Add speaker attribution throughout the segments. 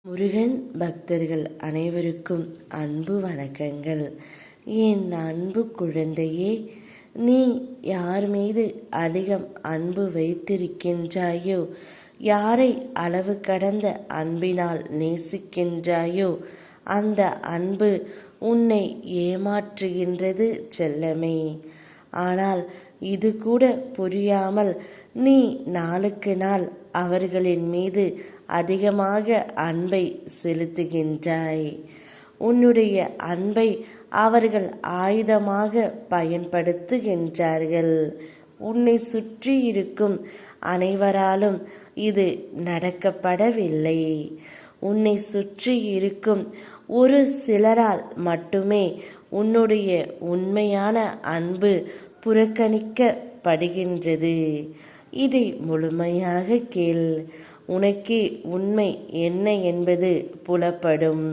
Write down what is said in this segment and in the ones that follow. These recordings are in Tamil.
Speaker 1: முருகன் பக்தர்கள் அனைவருக்கும் அன்பு வணக்கங்கள். என் அன்பு குழந்தையே, நீ யார் மீது அதிகம் அன்பு வைத்திருக்கின்றாயோ, யாரை அளவு கடந்த அன்பினால் நேசிக்கின்றாயோ, அந்த அன்பு உன்னை ஏமாற்றுகின்றது செல்லமே. ஆனால் இது கூட புரியாமல் நீ நாளுக்கு நாள் அவர்களின் மீது அதிகமாக அன்பை செலுத்துகின்றாய். உன்னுடைய அன்பை அவர்கள் ஆயுதமாக பயன்படுத்துகின்றார்கள். உன்னை சுற்றி இருக்கும் அனைவராலும் இது நடக்கப்படவில்லை. உன்னை சுற்றி இருக்கும் ஒரு சிலரால் மட்டுமே உன்னுடைய உண்மையான அன்பு புறக்கணிக்கப்படுகின்றது. இதை முழுமையாக கேள். உனக்கே உண்மை என்ன என்பது புலப்படும்.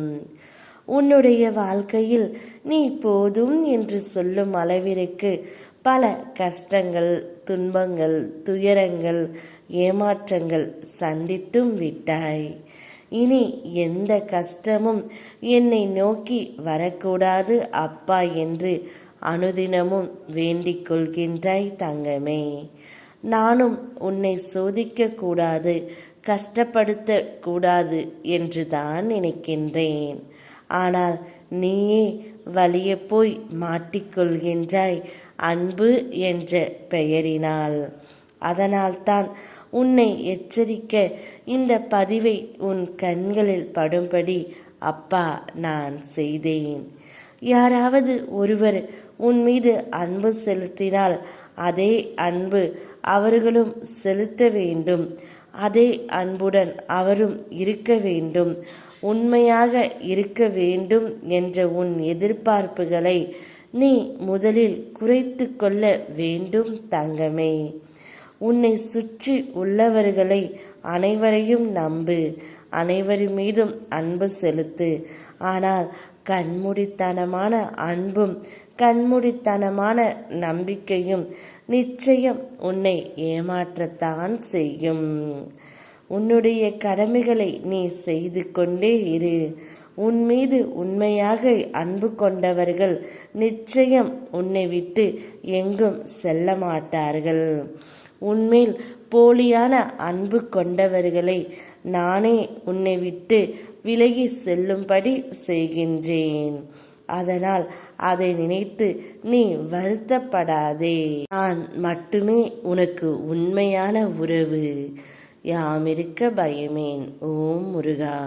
Speaker 1: உன்னுடைய வாழ்க்கையில் நீ போதும் என்று சொல்லும் அளவிற்கு பல கஷ்டங்கள், துன்பங்கள், துயரங்கள், ஏமாற்றங்கள் சந்தித்தும் விட்டாய். இனி எந்த கஷ்டமும் என்னை நோக்கி வரக்கூடாது அப்பா என்று அனுதினமும் வேண்டிக் கொள்கின்றாய் தங்கமே. நானும் உன்னை சோதிக்க கூடாது, கஷ்டப்படுத்த கூடாது என்றுதான் நினைக்கின்றேன். ஆனால் நீயே வலிய போய் மாட்டிக்கொள்கின்றாய் அன்பு என்ற பெயரினால். அதனால்தான் உன்னை எச்சரிக்க இந்த பதிவை உன் கண்களில் படும்படி அப்பா நான் செய்தேன். யாராவது ஒருவர் உன் மீது அன்பு செலுத்தினால் அதே அன்பு அவர்களும் செலுத்த வேண்டும். அதே அன்புடன் அவரும் இருக்க வேண்டும். உண்மையாக இருக்க வேண்டும் என்ற உன் எதிர்பார்ப்புகளை நீ முதலில் குறைத்து கொள்ள வேண்டும் தங்கமே. உன்னை சுற்றி உள்ளவர்களை அனைவரையும் நம்பு, அனைவர் மீதும் அன்பு செலுத்து. ஆனால் கண்மூடித்தனமான அன்பும் கண்மூடித்தனமான நம்பிக்கையும் நிச்சயம் உன்னை ஏமாற்றத்தான் செய்யும். உன்னுடைய கடமைகளை நீ செய்து கொண்டே இரு. உன் மீது உண்மையாக அன்பு கொண்டவர்கள் நிச்சயம் உன்னை விட்டு எங்கும் செல்ல மாட்டார்கள். உன்மேல் போலியான அன்பு கொண்டவர்களை நானே உன்னை விட்டு விலகி செல்லும்படி செய்கின்றேன். அதனால் அதை நினைத்து நீ வருத்தப்படாதே. நான் மட்டுமே உனக்கு உண்மையான உறவு. யாமிருக்க பயமேன். ஓம் முருகா.